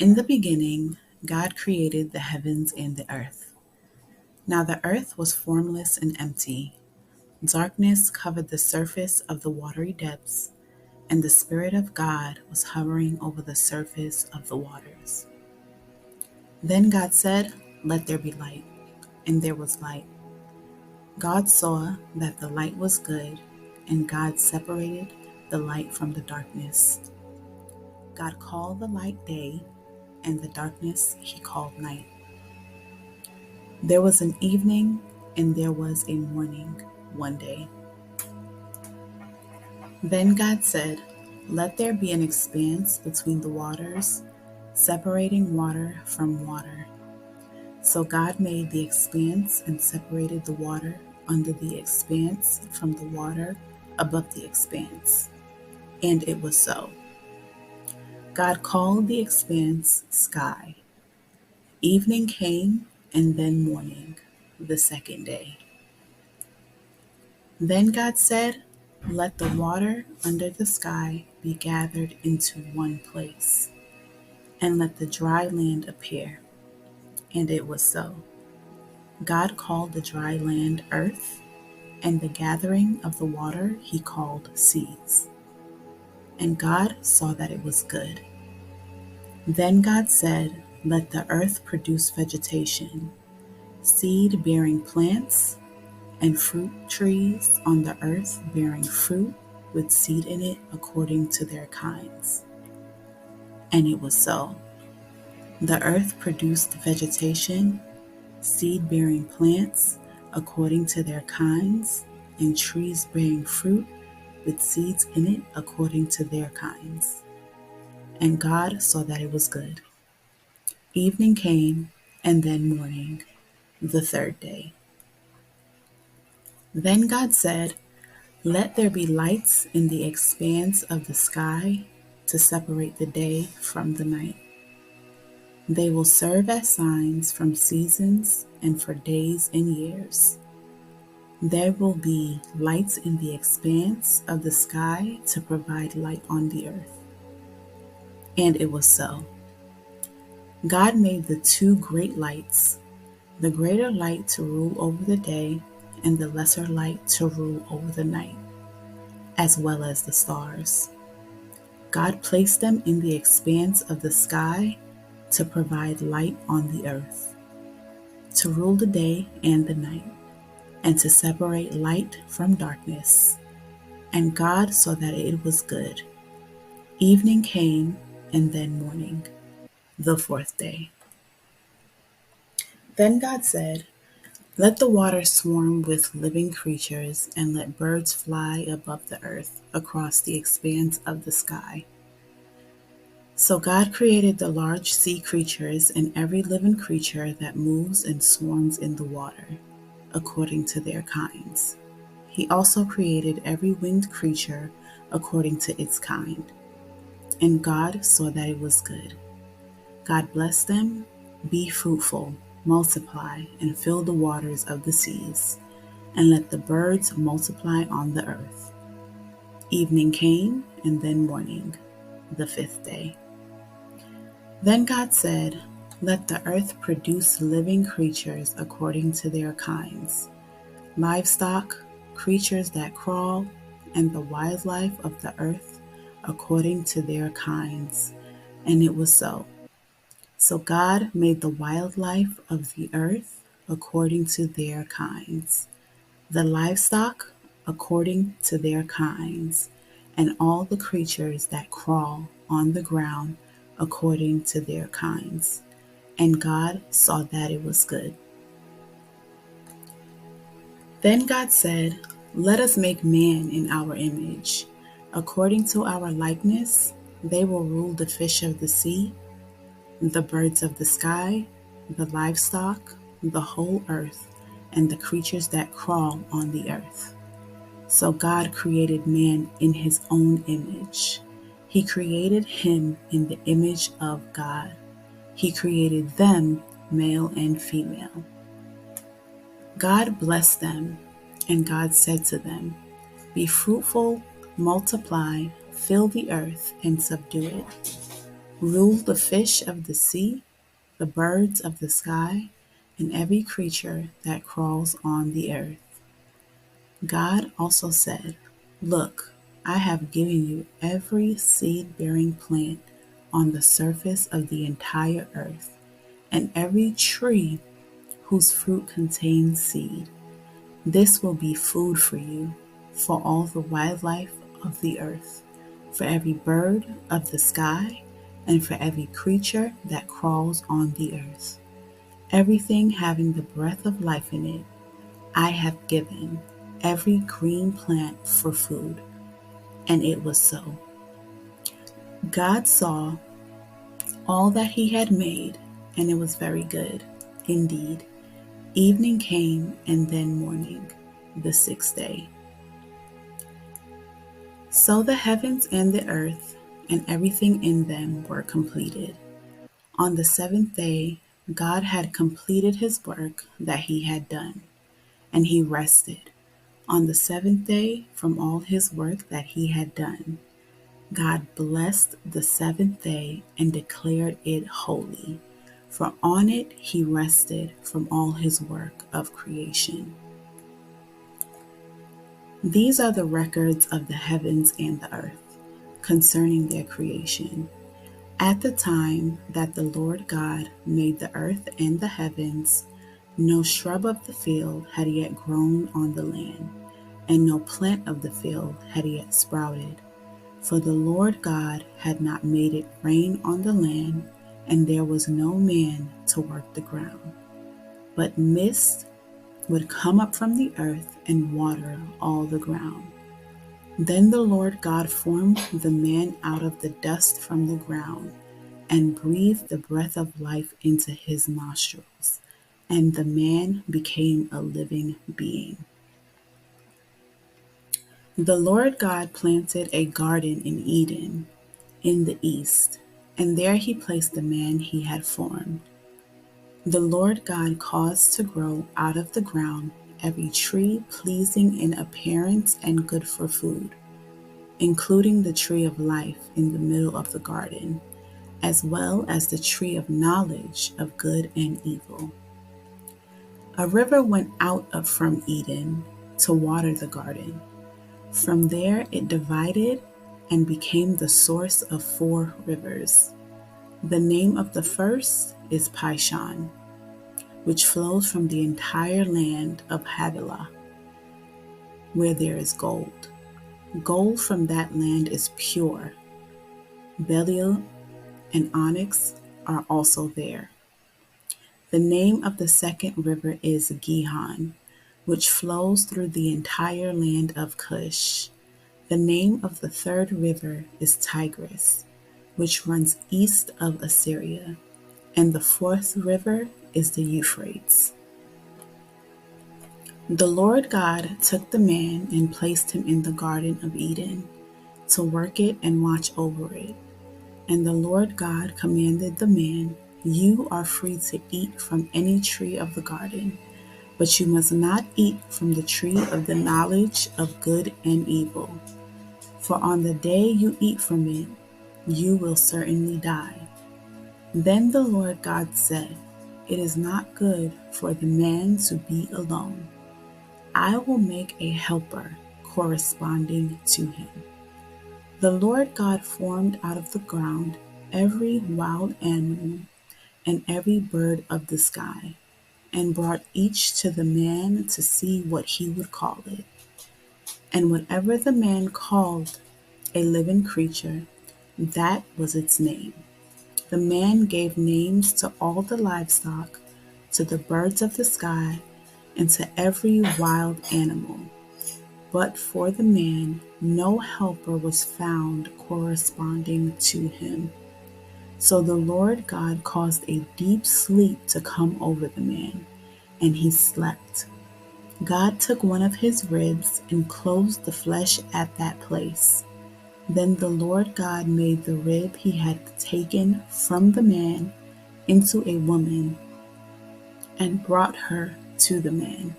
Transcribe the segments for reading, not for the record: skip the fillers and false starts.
In the beginning, God created the heavens and the earth. Now the earth was formless and empty. Darkness covered the surface of the watery depths, and the Spirit of God was hovering over the surface of the waters. Then God said, "Let there be light," and there was light. God saw that the light was good, and God separated the light from the darkness. God called the light day, and the darkness he called night. There was an evening and there was a morning one day. Then God said, "Let there be an expanse between the waters, separating water from water." So God made the expanse and separated the water under the expanse from the water above the expanse. And it was so. God called the expanse sky. Evening came and then morning, the second day. Then God said, "Let the water under the sky be gathered into one place, and let the dry land appear." And it was so. God called the dry land earth, and the gathering of the water he called seas. And God saw that it was good. Then God said, "Let the earth produce vegetation, seed-bearing plants, and fruit trees on the earth bearing fruit with seed in it according to their kinds." And it was so. The earth produced vegetation, seed-bearing plants according to their kinds, and trees bearing fruit with seeds in it according to their kinds. And God saw that it was good. Evening came, and then morning, the third day. Then God said, "Let there be lights in the expanse of the sky to separate the day from the night. They will serve as signs from seasons and for days and years. There will be lights in the expanse of the sky to provide light on the earth." And it was so. God made the two great lights, the greater light to rule over the day, and the lesser light to rule over the night, as well as the stars. God placed them in the expanse of the sky to provide light on the earth, to rule the day and the night, and to separate light from darkness. And God saw that it was good. Evening came, and then morning, the fourth day. Then God said, "Let the water swarm with living creatures, and let birds fly above the earth across the expanse of the sky." So God created the large sea creatures and every living creature that moves and swarms in the water, according to their kinds. He also created every winged creature according to its kind. And God saw that it was good. God blessed them, "Be fruitful, multiply, and fill the waters of the seas, and let the birds multiply on the earth." Evening came, and then morning, the fifth day. Then God said, "Let the earth produce living creatures according to their kinds, livestock, creatures that crawl, and the wildlife of the earth according to their kinds." And it was so. So God made the wildlife of the earth according to their kinds, the livestock according to their kinds, and all the creatures that crawl on the ground according to their kinds. And God saw that it was good. Then God said, "Let us make man in our image, according to our likeness. They will rule the fish of the sea, the birds of the sky, the livestock, the whole earth, and the creatures that crawl on the earth." So God created man in his own image. He created him in the image of God. He created them, male and female. God blessed them, and God said to them, "Be fruitful, multiply, fill the earth, and subdue it. Rule the fish of the sea, the birds of the sky, and every creature that crawls on the earth. God also said, Look, I have given you every seed-bearing plant on the surface of the entire earth, and every tree whose fruit contains seed. This will be food for you, for all the wildlife of the earth, for every bird of the sky, and for every creature that crawls on the earth. Everything having the breath of life in it, I have given every green plant for food. And it was so. God saw all that he had made, and it was very good. Indeed, evening came, and then morning, the sixth day. So the heavens and the earth and everything in them were completed. On the seventh day, God had completed his work that he had done, and he rested on the seventh day from all his work that he had done. God blessed the seventh day and declared it holy, for on it he rested from all his work of creation. These are the records of the heavens and the earth concerning their creation. At the time that the Lord God made the earth and the heavens, no shrub of the field had yet grown on the land, and no plant of the field had yet sprouted. For the Lord God had not made it rain on the land, and there was no man to work the ground. But mist would come up from the earth and water all the ground. Then the Lord God formed the man out of the dust from the ground, and breathed the breath of life into his nostrils, and the man became a living being. The Lord God planted a garden in Eden in the east, and there he placed the man he had formed. The Lord God caused to grow out of the ground every tree pleasing in appearance and good for food, including the tree of life in the middle of the garden, as well as the tree of knowledge of good and evil. A river went out of from Eden to water the garden. From there it divided and became the source of 4 rivers. The name of the first is Pishon, which flows from the entire land of Havilah, where there is gold. Gold from that land is pure. Beryl and onyx are also there. The name of the second river is Gihon, which flows through the entire land of Cush. The name of the third river is Tigris, which runs east of Assyria. And the fourth river is the Euphrates. The Lord God took the man and placed him in the Garden of Eden to work it and watch over it. And the Lord God commanded the man, You are free to eat from any tree of the garden, but you must not eat from the tree of the knowledge of good and evil. For on the day you eat from it, you will certainly die. Then the Lord God said, It is not good for the man to be alone. I will make a helper corresponding to him. The Lord God formed out of the ground every wild animal and every bird of the sky, and brought each to the man to see what he would call it. And whatever the man called a living creature, that was its name. The man gave names to all the livestock, to the birds of the sky, and to every wild animal. But for the man, no helper was found corresponding to him. So the Lord God caused a deep sleep to come over the man, and he slept. God took one of his ribs and closed the flesh at that place. Then the Lord God made the rib he had taken from the man into a woman and brought her to the man.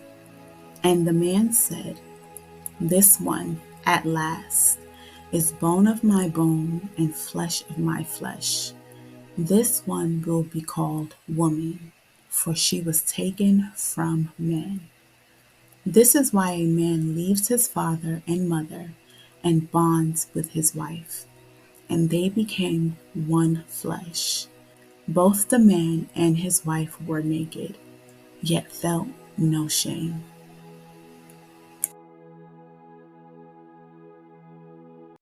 And the man said, This one, at last, is bone of my bone and flesh of my flesh. This one will be called woman, for she was taken from men. This is why a man leaves his father and mother and bonds with his wife, and they became one flesh. Both the man and his wife were naked, yet felt no shame.